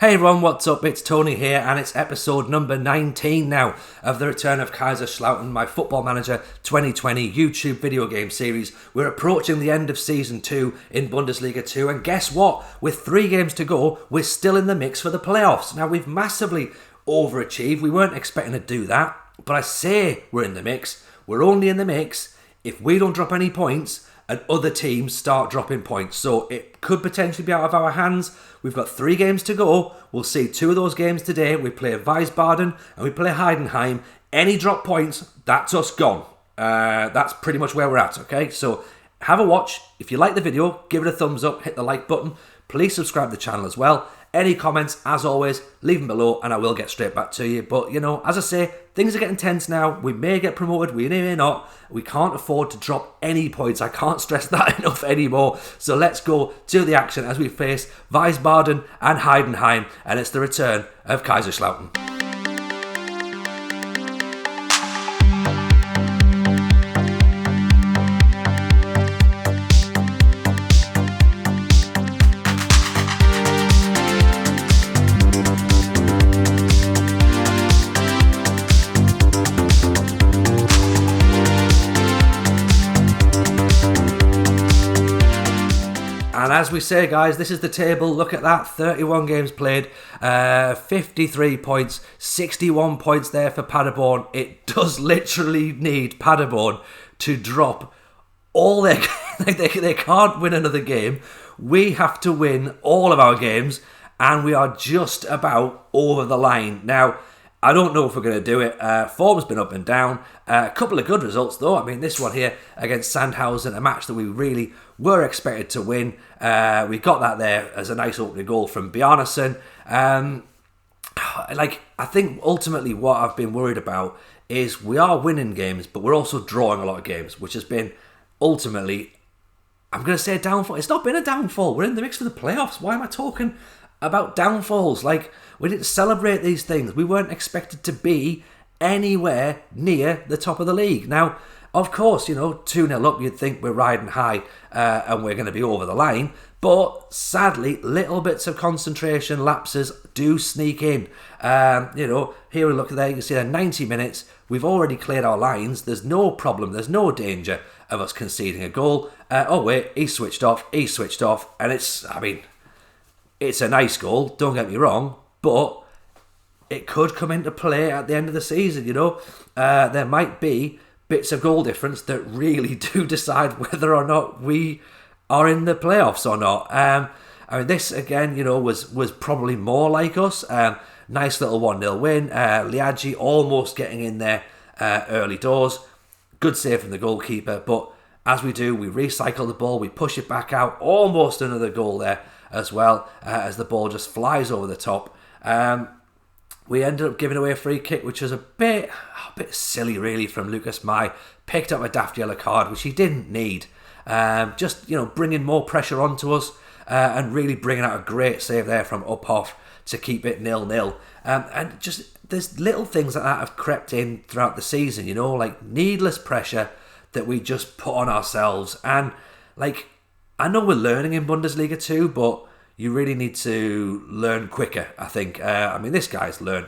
Hey everyone, what's up? It's Tony here, and it's episode number 19 now of the Return of Kaiserslautern, my Football Manager 2020 YouTube video game series. We're approaching the end of Season 2 in Bundesliga 2, and guess what? With 3 games to go, we're still in the mix for the playoffs. Now, we've massively overachieved. We weren't expecting to do that, but I say we're in the mix. We're only in the mix if we don't drop any points and other teams start dropping points. So it could potentially be out of our hands. We've got 3 games to go. We'll see 2 of those games today. We play Wiesbaden and we play Heidenheim. Any drop points, that's us gone. That's pretty much where we're at, okay? So have a watch. If you like the video, give it a thumbs up, hit the like button. Please subscribe to the channel as well. Any comments, as always, leave them below and I will get straight back to you. But, you know, as I say, things are getting tense now. We may get promoted, we may not. We can't afford to drop any points. I can't stress that enough anymore. So let's go to the action as we face Wiesbaden and Heidenheim. And it's the return of Kaiserslautern. And as we say, guys, this is the table. Look at that. 31 games played, 53 points, 61 points there for Paderborn. It does literally need Paderborn to drop all their... they can't win another game. We have to win all of our games, and we are just about over the line. Now, I don't know if we're going to do it. Form's been up and down. A couple of good results, though. I mean, this one here against Sandhausen, a match that we really were expected to win. We got that there as a nice opening goal from Bjarnason. I think ultimately what I've been worried about is we are winning games, but we're also drawing a lot of games, which has been ultimately, I'm going to say a downfall. It's not been a downfall. We're in the mix for the playoffs. Why am I talking about downfalls? We didn't celebrate these things. We weren't expected to be anywhere near the top of the league. Now, of course, 2-0 up, you'd think we're riding high and we're going to be over the line. But sadly, little bits of concentration lapses do sneak in. Here we look there, you can see there 90 minutes. We've already cleared our lines. There's no problem. There's no danger of us conceding a goal. Oh, wait, he switched off. And it's a nice goal, don't get me wrong. But it could come into play at the end of the season, There might be bits of goal difference that really do decide whether or not we are in the playoffs or not. This, again, was probably more like us. Nice little 1-0 win. Liadji almost getting in there early doors. Good save from the goalkeeper. But as we do, we recycle the ball. We push it back out. Almost another goal there as well, as the ball just flies over the top. We ended up giving away a free kick, which was a bit silly, really, from Lucas Mai. Picked up a daft yellow card, which he didn't need. Bringing more pressure onto us and really bringing out a great save there from Uphoff to keep it 0-0. And just there's little things like that have crept in throughout the season, like needless pressure that we just put on ourselves. And I know we're learning in Bundesliga 2, but you really need to learn quicker, I think. This guy's learned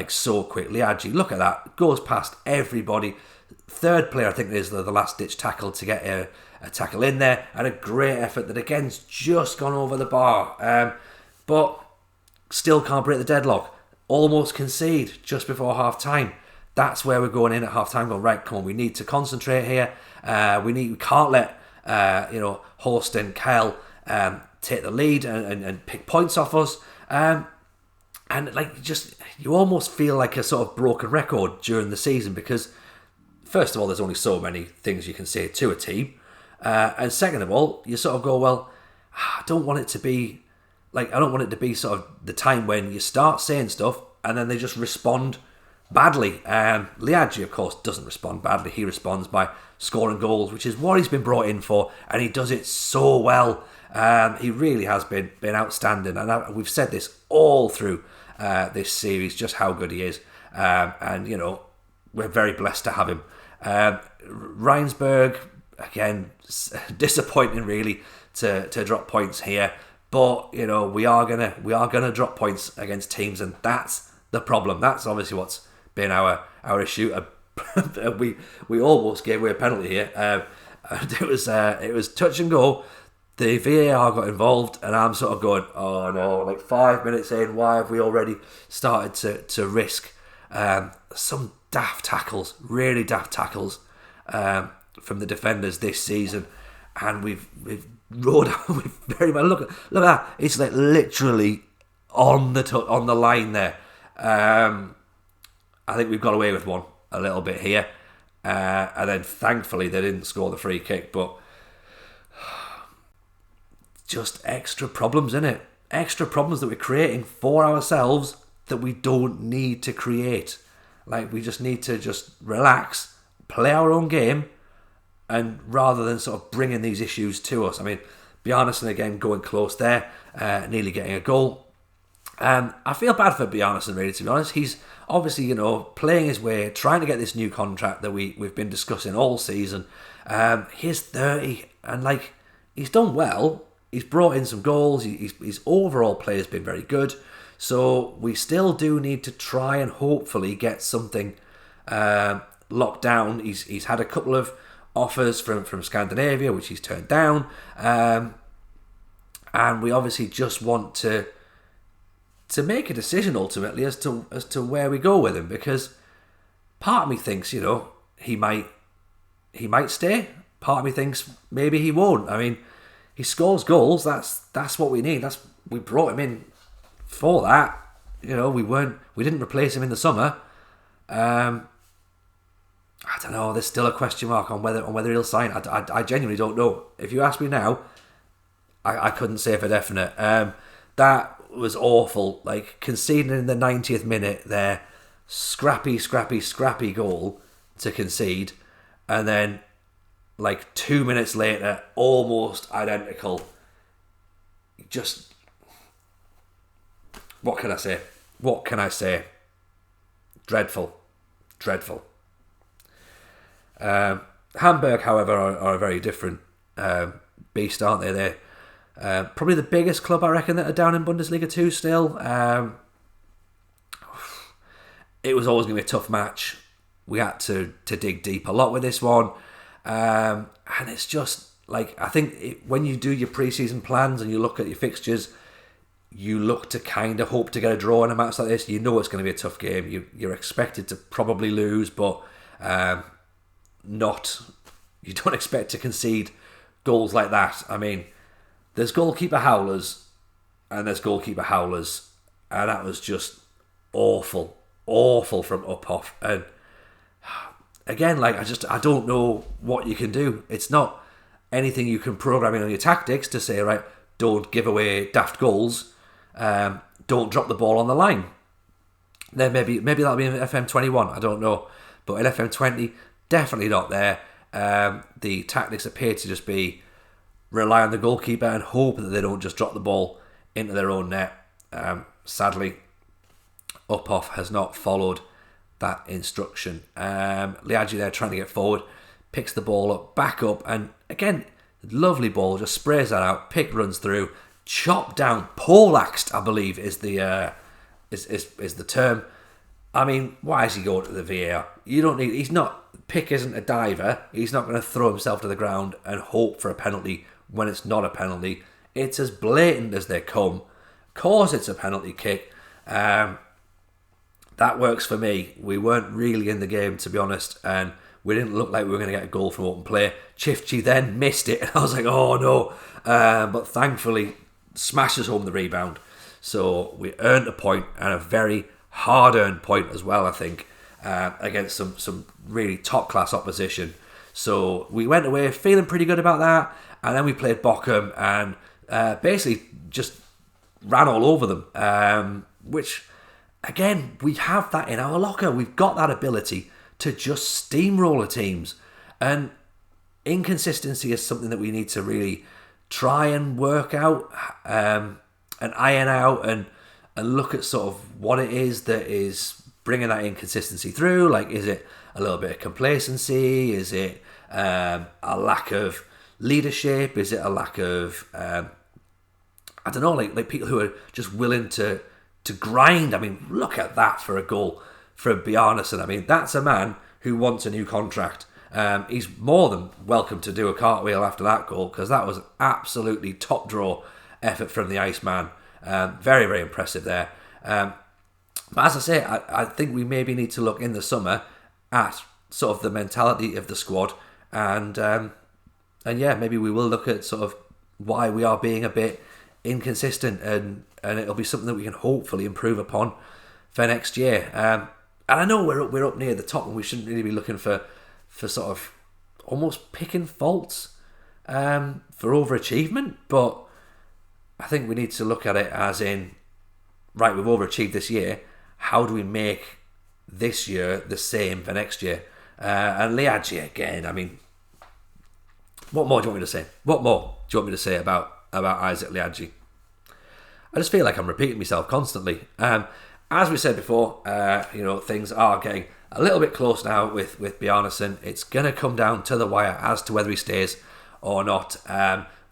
so quick. Liadji, look at that. Goes past everybody. Third player, I think, is the last-ditch tackle to get a tackle in there. And a great effort that, again's just gone over the bar. But still can't break the deadlock. Almost concede just before half-time. That's where we're going in at half-time. Going, right, come on, we need to concentrate here. We can't let, Horst and Kyle take the lead and pick points off us. You almost feel like a sort of broken record during the season because, first of all, there's only so many things you can say to a team. And second of all, you sort of go, well, I don't want it to be sort of the time when you start saying stuff and then they just respond badly. Liadji, of course, doesn't respond badly. He responds by scoring goals, which is what he's been brought in for, and he does it so well. He really has been outstanding, and we've said this all through this series, just how good he is. We're very blessed to have him. Reinsberg, again, disappointing really to drop points here, But we are gonna drop points against teams, and that's the problem. That's obviously what's been our issue. We almost gave away a penalty here. And it was touch and go. The VAR got involved, and I'm sort of going, oh no! Like 5 minutes in, why have we already started to risk some daft tackles, really daft tackles from the defenders this season? And we've rode out with very well. Look at that! It's like literally on the line there. I think we've got away with one a little bit here, and then thankfully they didn't score the free kick. But just extra problems, innit? Extra problems that we're creating for ourselves that we don't need to create. Like, we just need to just relax, play our own game, and rather than sort of bringing these issues to us. I mean, Bjarnason again going close there, nearly getting a goal. I feel bad for Bjarnason, really, to be honest. He's obviously, playing his way, trying to get this new contract that we've been discussing all season. He's 30, and he's done well. He's brought in some goals. His overall play has been very good. So we still do need to try and hopefully get something locked down. He's had a couple of offers from Scandinavia, which he's turned down. And we obviously just want to make a decision ultimately as to where we go with him, because part of me thinks he might stay. Part of me thinks maybe he won't. I mean, he scores goals. That's what we need. We brought him in for that. We didn't replace him in the summer. I don't know. There's still a question mark on whether he'll sign. I genuinely don't know. If you ask me now, I couldn't say for definite. That was awful. Conceding in the 90th minute there, scrappy goal to concede, and then 2 minutes later, almost identical. Just, what can I say? Dreadful. Hamburg, however, are a very different beast, aren't they? They're probably the biggest club, I reckon, that are down in Bundesliga 2 still. It was always going to be a tough match. We had to dig deep a lot with this one. And it's just I think when you do your pre-season plans and you look at your fixtures, you look to kind of hope to get a draw in a match like this. You know it's going to be a tough game. You're expected to probably lose, but you don't expect to concede goals like that. I mean, there's goalkeeper howlers and there's goalkeeper howlers, and that was just awful from up off. And again, I don't know what you can do. It's not anything you can program in on your tactics to say, right, don't give away daft goals, don't drop the ball on the line. Then maybe that'll be in FM21, I don't know. But in FM20, definitely not there. The tactics appear to just be rely on the goalkeeper and hope that they don't just drop the ball into their own net. Sadly, Uphoff has not followed that instruction. Liadji there trying to get forward, picks the ball up, back up, and again, lovely ball, just sprays that out. Pick runs through, chopped down, poleaxed, I believe is the term. I mean, why is he going to the VAR? Pick isn't a diver. He's not going to throw himself to the ground and hope for a penalty when it's not a penalty. It's as blatant as they come. Of course it's a penalty kick. That works for me. We weren't really in the game, to be honest, and we didn't look like we were going to get a goal from open play. Chifchi then missed it, and I was like, oh no. But thankfully, smashes home the rebound. So we earned a point, and a very hard-earned point as well, I think, against some really top-class opposition. So we went away feeling pretty good about that, and then we played Bochum and basically just ran all over them, which, again, we have that in our locker. We've got that ability to just steamroller teams, and inconsistency is something that we need to really try and work out and iron out and look at sort of what it is that is bringing that inconsistency through. Like, is it a little bit of complacency? Is it a lack of leadership? Is it a lack of I don't know, like people who are just willing to grind. I mean, look at that for a goal from Bjarnason. I mean, that's a man who wants a new contract. He's more than welcome to do a cartwheel after that goal, because that was absolutely top draw effort from the Iceman. Very, very impressive there. But as I say, I think we maybe need to look in the summer at sort of the mentality of the squad, and yeah, maybe we will look at sort of why we are being a bit inconsistent, and it'll be something that we can hopefully improve upon for next year. And I know we're up near the top, and we shouldn't really be looking for sort of almost picking faults for overachievement, but I think we need to look at it as in, right, we've overachieved this year, how do we make this year the same for next year? And Liadji again, I mean, what more do you want me to say? What more do you want me to say about Isaac Liadji? I just feel like I'm repeating myself constantly. As we said before, things are getting a little bit close now with Bjarnason. It's going to come down to the wire as to whether he stays or not.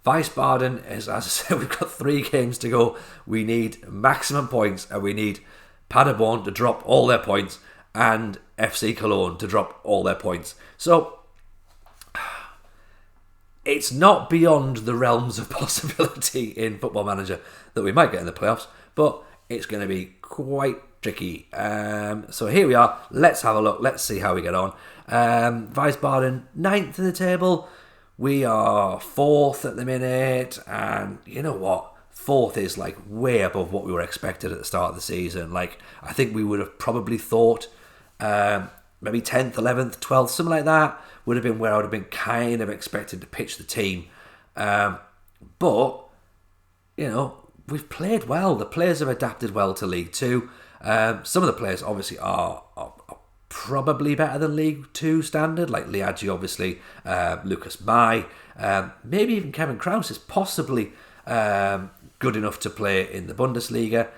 Wiesbaden, as I said, we've got 3 games to go. We need maximum points, and we need Paderborn to drop all their points and FC Cologne to drop all their points. So it's not beyond the realms of possibility in Football Manager that we might get in the playoffs, but it's going to be quite tricky. So here we are. Let's have a look. Let's see how we get on. Wiesbaden, 9th in the table. We are 4th at the minute. And you know what? 4th is like way above what we were expected at the start of the season. Like, I think we would have probably thought maybe 10th, 11th, 12th, something like that would have been where I would have been kind of expected to pitch the team. But, you know, we've played well. The players have adapted well to League Two. Some of the players obviously are probably better than League Two standard, like Liadji, obviously, Lucas Mai, maybe even Kevin Krause is possibly good enough to play in the Bundesliga.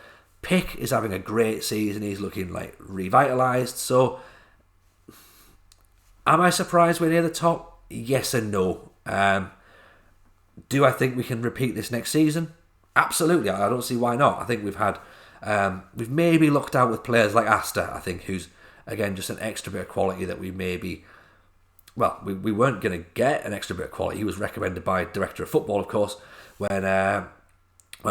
Pick is having a great season. He's looking like revitalised. So, am I surprised we're near the top? Yes and no. Do I think we can repeat this next season? Absolutely. I don't see why not. I think we've maybe lucked out with players like Asta, I think, who's, again, just an extra bit of quality that we maybe... Well, we weren't going to get an extra bit of quality. He was recommended by Director of Football, of course, when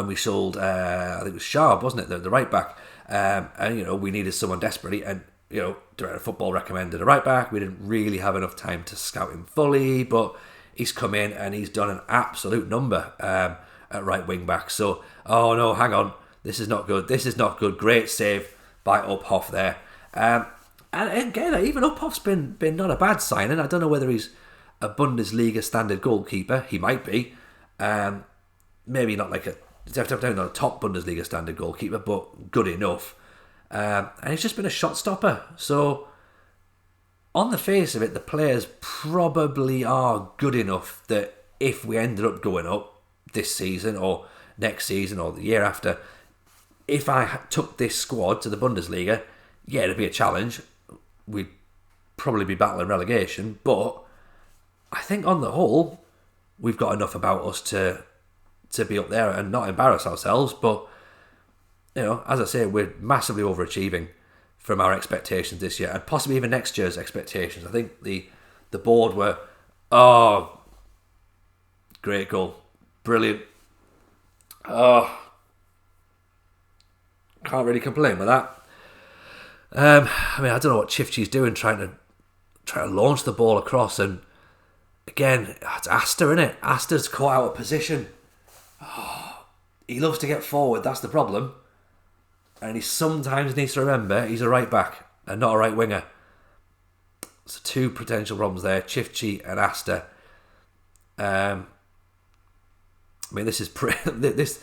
we sold, I think it was Sharp, wasn't it, the right back. And, you know, we needed someone desperately, and, you know, Director of Football recommended a right back. We didn't really have enough time to scout him fully, but he's come in and he's done an absolute number at right wing back. So, oh no, hang on. This is not good. This is not good. Great save by Uphoff there. And again, even Uphoff's been not a bad signing. I don't know whether he's a Bundesliga standard goalkeeper. He might be. Maybe not like definitely not a top Bundesliga standard goalkeeper, but good enough. And he's just been a shot stopper. So, on the face of it, the players probably are good enough that if we ended up going up this season or next season or the year after, if I took this squad to the Bundesliga, yeah, it'd be a challenge. We'd probably be battling relegation, but I think on the whole, we've got enough about us to be up there and not embarrass ourselves. But, you know, as I say, we're massively overachieving from our expectations this year, and possibly even next year's expectations. I think the board were, great goal, brilliant. Can't really complain with that. I mean, I don't know what Chifchi's doing, trying to launch the ball across, and again, it's Asta, isn't it? Asta's caught out of position. He loves to get forward, that's the problem. And he sometimes needs to remember he's a right back and not a right winger. So 2 potential problems there, Chifchi and Asta. I mean, this is this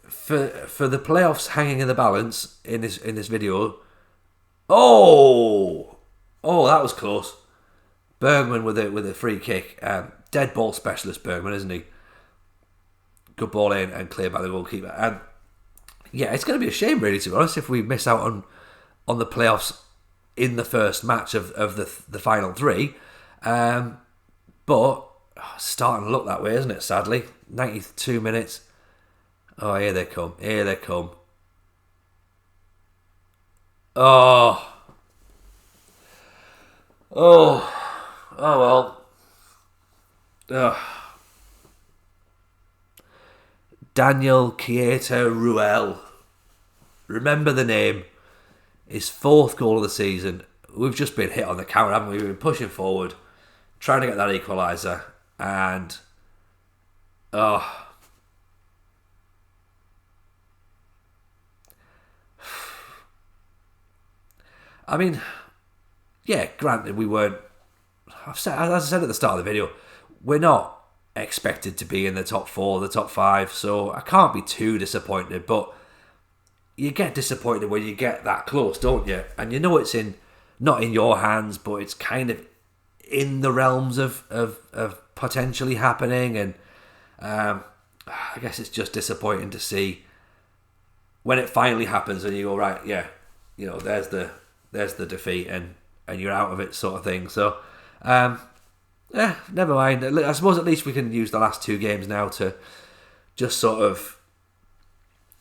for the playoffs hanging in the balance in this video. Oh, that was close. Bergman with a free kick. Dead ball specialist Bergman, isn't he? Good ball in and cleared by the goalkeeper. And yeah, it's going to be a shame, really, to be honest, if we miss out on the playoffs in the first match of the final 3. But starting to look that way, isn't it? Sadly, 92 minutes. Oh, here they come. Here they come. Oh. Oh. Oh, well. Ugh. Daniel Keita Ruel. Remember the name. His 4th goal of the season. We've just been hit on the counter, haven't we? We've been pushing forward, trying to get that equaliser, and I mean, yeah, granted, we weren't. As I said at the start of the video, we're not expected to be in the top 4, the top 5, so I can't be too disappointed. But you get disappointed when you get that close, don't you? And you know it's not in your hands, but it's kind of in the realms of potentially happening. And I guess it's just disappointing to see when it finally happens and you go, right, yeah, there's the defeat and you're out of it, sort of thing. So never mind. I suppose at least we can use the last 2 games now to just sort of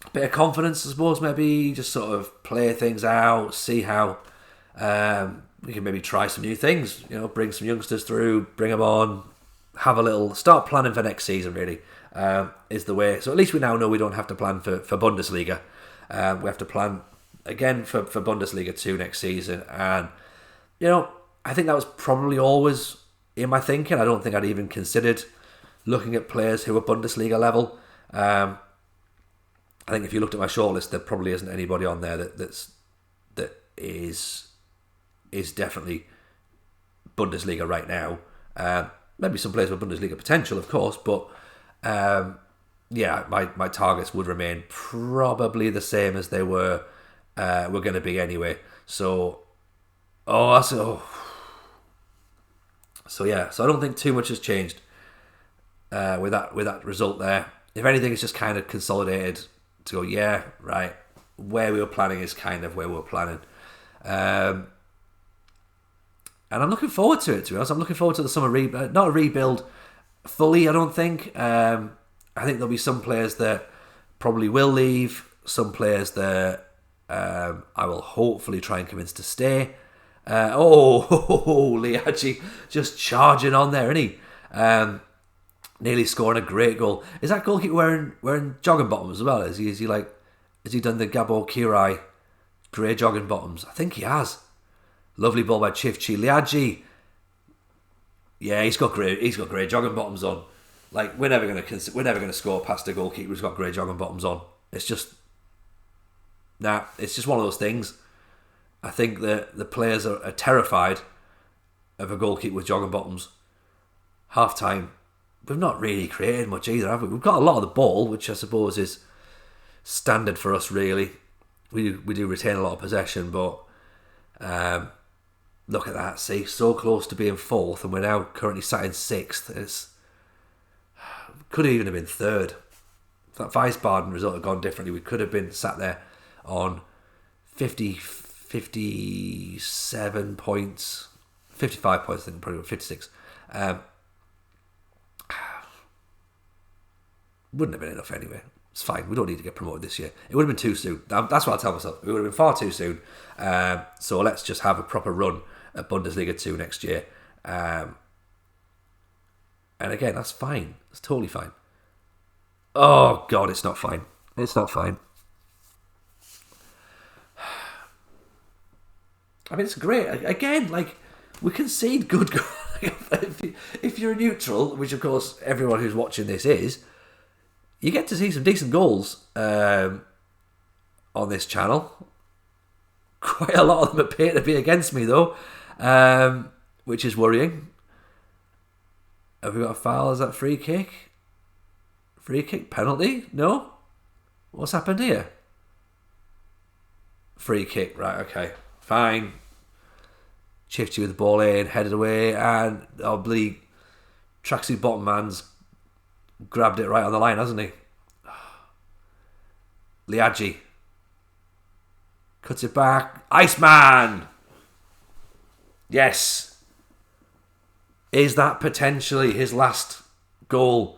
a bit of confidence, I suppose, maybe just sort of play things out, see how we can maybe try some new things, bring some youngsters through, bring them on, start planning for next season, really, is the way. So at least we now know we don't have to plan for Bundesliga. We have to plan again for Bundesliga 2 next season. And, I think that was probably always in my thinking. I don't think I'd even considered looking at players who are Bundesliga level. I think if you looked at my shortlist, there probably isn't anybody on there that is definitely Bundesliga right now. Maybe some players with Bundesliga potential, of course, but my targets would remain probably the same as they were going to be anyway. So I don't think too much has changed with that result there. If anything, it's just kind of consolidated to go, yeah, right, where we were planning is kind of where we were planning. And I'm looking forward to it, to be honest. I'm looking forward to the summer rebuild. Not a rebuild fully, I don't think. I think there'll be some players that probably will leave, some players that I will hopefully try and convince to stay. Liachi just charging on there, isn't he? Nearly scoring a great goal. Is that goalkeeper wearing jogging bottoms as well? Has he done the Gabo Kirai grey jogging bottoms? I think he has. Lovely ball by Chifchi Liaji. Yeah, he's got grey jogging bottoms on. Like, we're never gonna score past a goalkeeper who's got grey jogging bottoms on. It's just one of those things. I think that the players are terrified of a goalkeeper with jogging bottoms. Half time, we've not really created much either, have we? We've got a lot of the ball, which I suppose is standard for us, really. We do retain a lot of possession, but look at that. See, so close to being 4th, and we're now currently sat in 6th. Could have even have been 3rd. If that Wiesbaden result had gone differently, we could have been sat there on 57 points, 55 points, I think, probably 56. Wouldn't have been enough anyway. It's fine. We don't need to get promoted this year. It would have been too soon. That's what I tell myself. It would have been far too soon. So let's just have a proper run at Bundesliga 2 next year. And again, that's fine. It's totally fine. Oh, God, it's not fine. It's not fine. I mean, it's great. Again, like, we concede good goals. If you're a neutral, which, of course, everyone who's watching this is, you get to see some decent goals on this channel. Quite a lot of them appear to be against me, though, which is worrying. Have we got a foul? Is that free kick? Free kick? Penalty? No? What's happened here? Free kick. Right, okay. Fine. Chifty with the ball in, headed away, and oblique tracksuit bottom man's grabbed it right on the line, hasn't he? Liaji cuts it back. Iceman! Yes. Is that potentially his last goal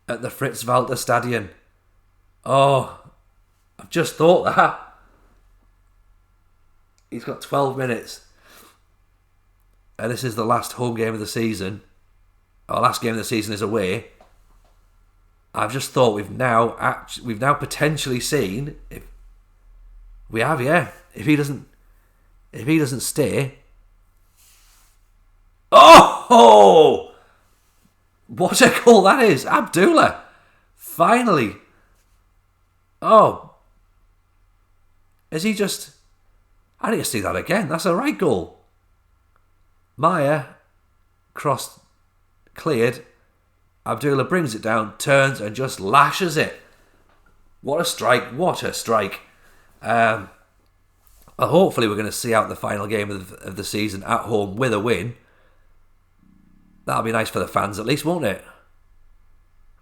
at the Fritz Walter Stadion? Oh, I've just thought that. He's got 12 minutes. And this is the last home game of the season. Our last game of the season is away. I've just thought we've now potentially seen if he doesn't stay. Oh! What a goal that is. Abdullah. Finally. Oh. Is he just... I need to see that again. That's a right goal. Maya. Crossed. Cleared. Abdullah brings it down, turns and just lashes it. What a strike. What a strike. Hopefully we're going to see out the final game of the season at home with a win. That'll be nice for the fans at least, won't it?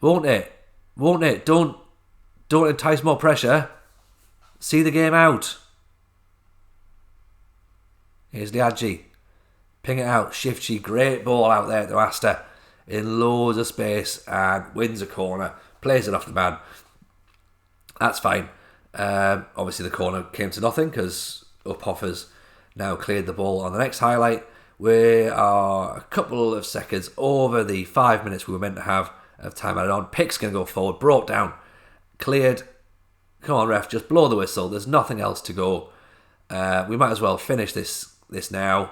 Won't it? Won't it? Don't entice more pressure. See the game out. Here's Liadji. Ping it out. Shifty. Great ball out there to Asta. In loads of space and wins a corner. Plays it off the man. That's fine. Obviously the corner came to nothing because Uphoffers now cleared the ball on the next highlight. We are a couple of seconds over the 5 minutes we were meant to have of time added on. Pick's going to go forward. Brought down. Cleared. Come on, ref. Just blow the whistle. There's nothing else to go. We might as well finish this now.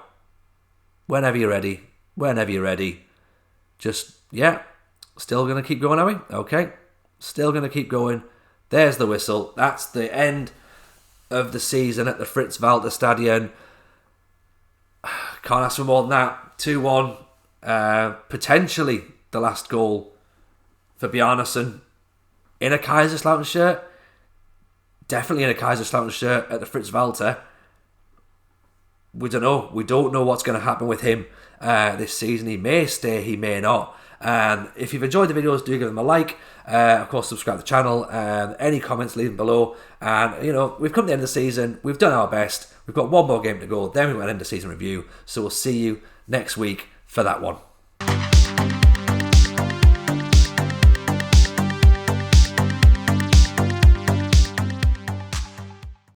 Whenever you're ready. Whenever you're ready. Just, still going to keep going, are we? Okay. Still going to keep going. There's the whistle. That's the end of the season at the Fritz-Walter Stadion. Can't ask for more than that. 2-1. Potentially the last goal for Bjarnason in a Kaiserslautern shirt. Definitely in a Kaiserslautern shirt at the Fritz-Walter. We don't know. We don't know what's going to happen with him this season. He may stay, he may not. If you've enjoyed the videos, do give them a like. Of course, subscribe to the channel. Any comments, leave them below. And, we've come to the end of the season. We've done our best. We've got one more game to go. Then we've got an end of season review. So we'll see you next week for that one.